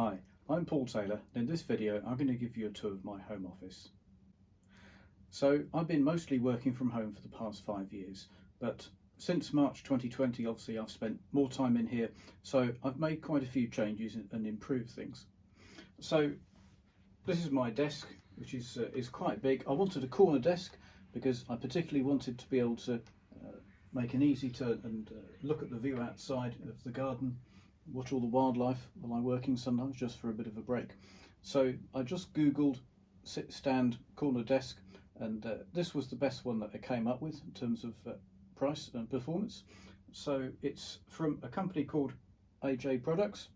Hi, I'm Paul Taylor, and in this video I'm going to give you a tour of my home office. So I've been mostly working from home for the past 5 years, but since March 2020 obviously I've spent more time in here, so I've made quite a few changes and improved things. So this is my desk, which is quite big. I wanted a corner desk because I particularly wanted to be able to make an easy turn and look at the view outside of the garden, watch all the wildlife while I'm working sometimes, just for a bit of a break. So I just googled sit stand corner desk, and this was the best one that I came up with in terms of price and performance. So it's from a company called J Products,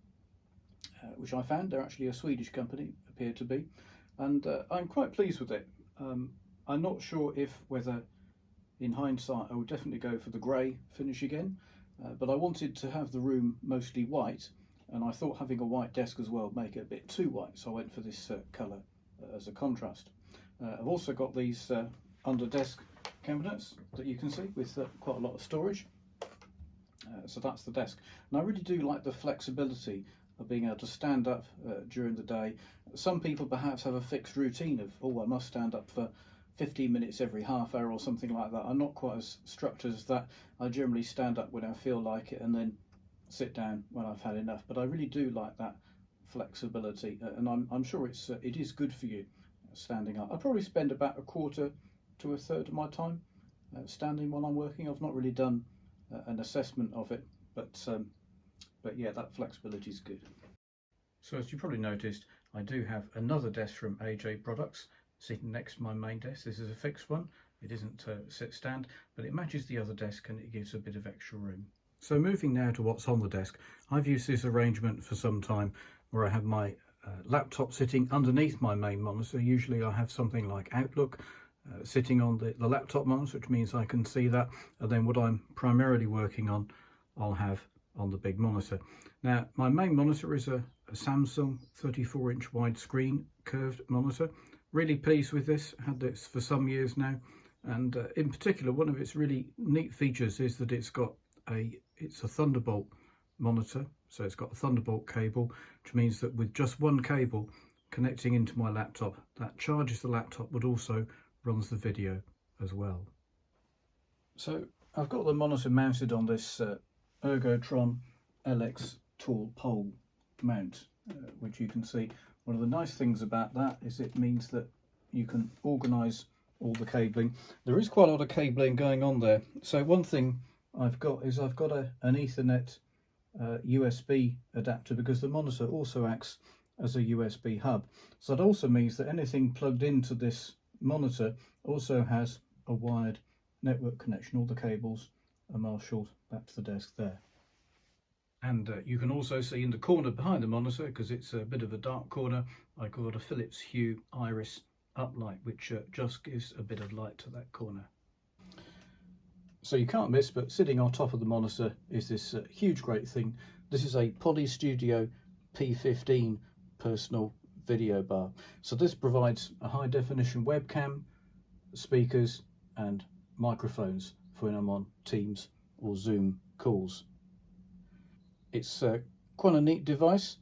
which I found. They're actually a Swedish company, appear to be, and I'm quite pleased with it. I'm not sure whether in hindsight I would definitely go for the grey finish again, but I wanted to have the room mostly white, and I thought having a white desk as well would make it a bit too white, so I went for this colour as a contrast. I've also got these under desk cabinets that you can see with quite a lot of storage. So that's the desk, and I really do like the flexibility of being able to stand up during the day. Some people perhaps have a fixed routine of, oh, I must stand up for 15 minutes every half hour or something like that. I'm not quite as structured as that. I generally stand up when I feel like it and then sit down when I've had enough. But I really do like that flexibility, and I'm sure it is good for you standing up. I probably spend about a quarter to a third of my time standing while I'm working. I've not really done an assessment of it, but yeah, that flexibility is good. So as you probably noticed, I do have another desk from J Products sitting next to my main desk. This is a fixed one. It isn't sit stand, but it matches the other desk and it gives a bit of extra room. So moving now to what's on the desk, I've used this arrangement for some time where I have my laptop sitting underneath my main monitor. Usually I have something like Outlook sitting on the laptop monitor, which means I can see that, and then what I'm primarily working on I'll have on the big monitor. Now my main monitor is a Samsung 34-inch widescreen curved monitor. Really pleased with this. Had this for some years now, and in particular one of its really neat features is that it's a Thunderbolt monitor, so it's got a Thunderbolt cable, which means that with just one cable connecting into my laptop, that charges the laptop but also runs the video as well. So I've got the monitor mounted on this Ergotron LX tall pole mount, which you can see. One of the nice things about that is it means that you can organise all the cabling. There is quite a lot of cabling going on there. So one thing I've got an Ethernet USB adapter, because the monitor also acts as a USB hub. So that also means that anything plugged into this monitor also has a wired network connection. All the cables are marshalled back to the desk there. And you can also see in the corner behind the monitor, because it's a bit of a dark corner, I've got a Philips Hue Iris uplight, which just gives a bit of light to that corner. So you can't miss, but sitting on top of the monitor is this huge great thing. This is a Studio P15 personal video bar. So this provides a high definition webcam, speakers and microphones for when I'm on Teams or Zoom calls. It's quite a neat device,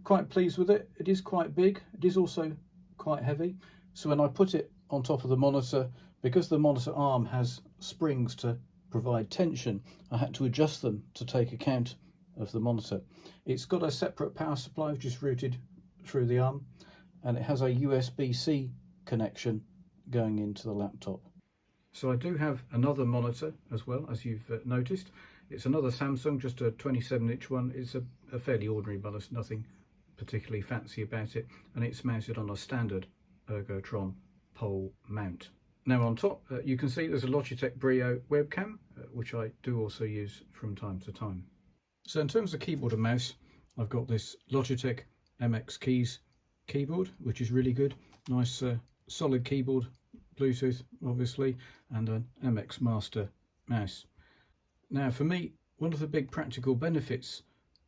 quite pleased with it. It is quite big, it is also quite heavy. So when I put it on top of the monitor, because the monitor arm has springs to provide tension, I had to adjust them to take account of the monitor. It's got a separate power supply which is routed through the arm, and it has a USB-C connection going into the laptop. So I do have another monitor as well, as you've noticed. It's another Samsung, just a 27-inch one. It's a fairly ordinary monitor, nothing particularly fancy about it, and it's mounted on a standard Ergotron pole mount. Now on top you can see there's a Logitech Brio webcam, which I do also use from time to time. So in terms of keyboard and mouse, I've got this Logitech MX Keys keyboard, which is really good. Nice solid keyboard, Bluetooth obviously, and an MX Master mouse. Now for me, one of the big practical benefits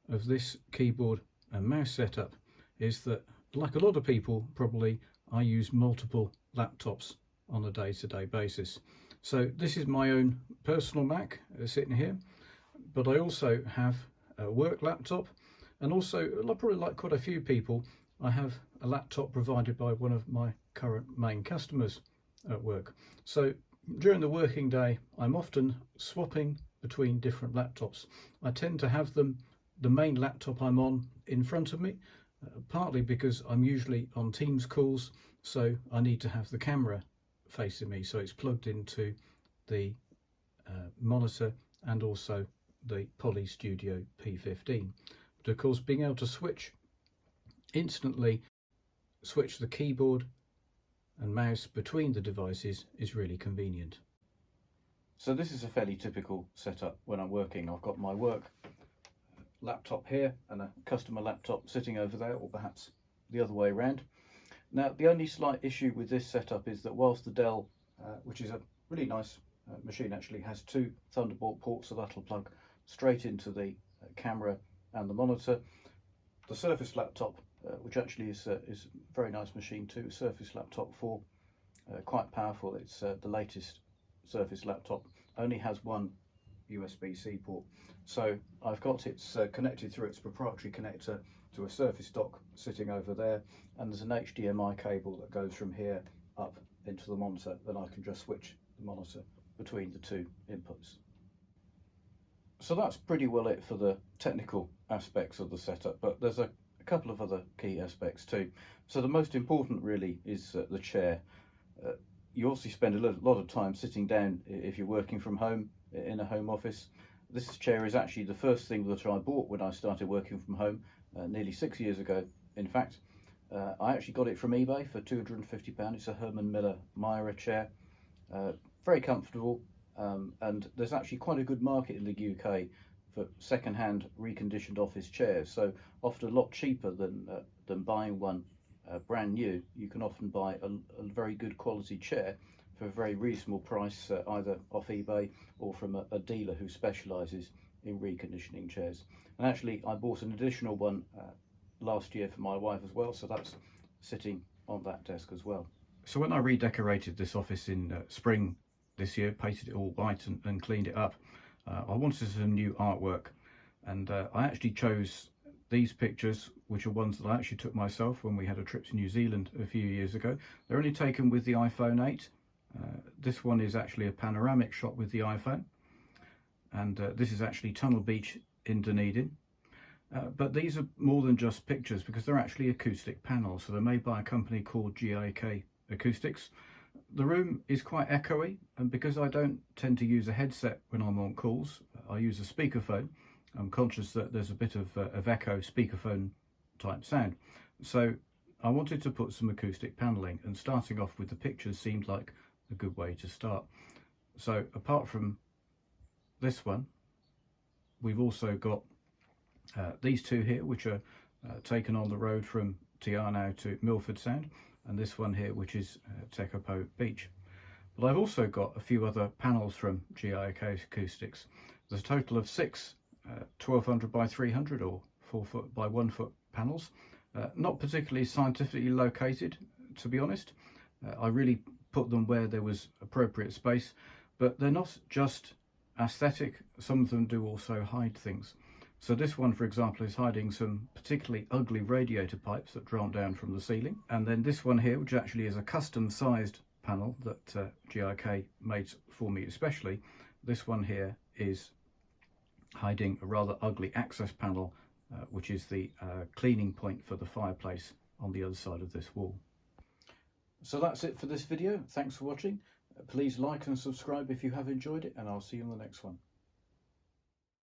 of this keyboard and mouse setup is that, like a lot of people probably, I use multiple laptops on a day-to-day basis. So this is my own personal Mac sitting here, but I also have a work laptop, And also, probably like quite a few people, I have a laptop provided by one of my current main customers at work. So during the working day, I'm often swapping between different laptops. I tend to have the main laptop I'm on in front of me, partly because I'm usually on Teams calls, so I need to have the camera facing me, so it's plugged into the monitor and also the Poly Studio P15. But of course, being able to instantly switch the keyboard and mouse between the devices is really convenient. So this is a fairly typical setup when I'm working. I've got my work laptop here and a customer laptop sitting over there, or perhaps the other way around. Now, the only slight issue with this setup is that whilst the Dell, which is a really nice machine, actually has two Thunderbolt ports, so that'll plug straight into the camera and the monitor, the Surface laptop, which actually is a very nice machine too, Surface Laptop 4, quite powerful. It's the latest Surface laptop, only has one USB-C port. So I've got it connected through its proprietary connector to a Surface dock sitting over there, and there's an HDMI cable that goes from here up into the monitor. Then I can just switch the monitor between the two inputs. So that's pretty well it for the technical aspects of the setup, but there's a couple of other key aspects too. So the most important really is the chair. You obviously spend a lot of time sitting down if you're working from home in a home office. This chair is actually the first thing that I bought when I started working from home, nearly 6 years ago. In fact, I actually got it from eBay for £250. It's a Herman Miller Mira chair, very comfortable, and there's actually quite a good market in the UK for second-hand reconditioned office chairs. So often a lot cheaper than buying one brand new. You can often buy a very good quality chair for a very reasonable price, either off eBay or from a dealer who specialises in reconditioning chairs. And actually I bought an additional one last year for my wife as well, so that's sitting on that desk as well. So when I redecorated this office in spring this year, painted it all white and cleaned it up, I wanted some new artwork, and I actually chose these pictures, which are ones that I actually took myself when we had a trip to New Zealand a few years ago. They're only taken with the iPhone 8. This one is actually a panoramic shot with the iPhone, and this is actually Tunnel Beach in Dunedin. But these are more than just pictures, because they're actually acoustic panels, so they're made by a company called GIK Acoustics. The room is quite echoey, and because I don't tend to use a headset when I'm on calls, I use a speakerphone. I'm conscious that there's a bit of echo speakerphone type sound. So I wanted to put some acoustic panelling, and starting off with the pictures seemed like a good way to start. So apart from this one, we've also got these two here, which are taken on the road from Te Anau to Milford Sound, and this one here, which is Tekapo Beach. But I've also got a few other panels from GIK Acoustics. There's a total of 6 1200 by 300 or 4 foot by 1 foot panels, not particularly scientifically located, to be honest. I really put them where there was appropriate space, but they're not just aesthetic. Some of them do also hide things. So this one, for example, is hiding some particularly ugly radiator pipes that draw down from the ceiling. And then this one here, which actually is a custom sized panel that GIK made for me especially, this one here is hiding a rather ugly access panel, which is the cleaning point for the fireplace on the other side of this wall. So that's it for this video. Thanks for watching. Please like and subscribe if you have enjoyed it, and I'll see you in the next one.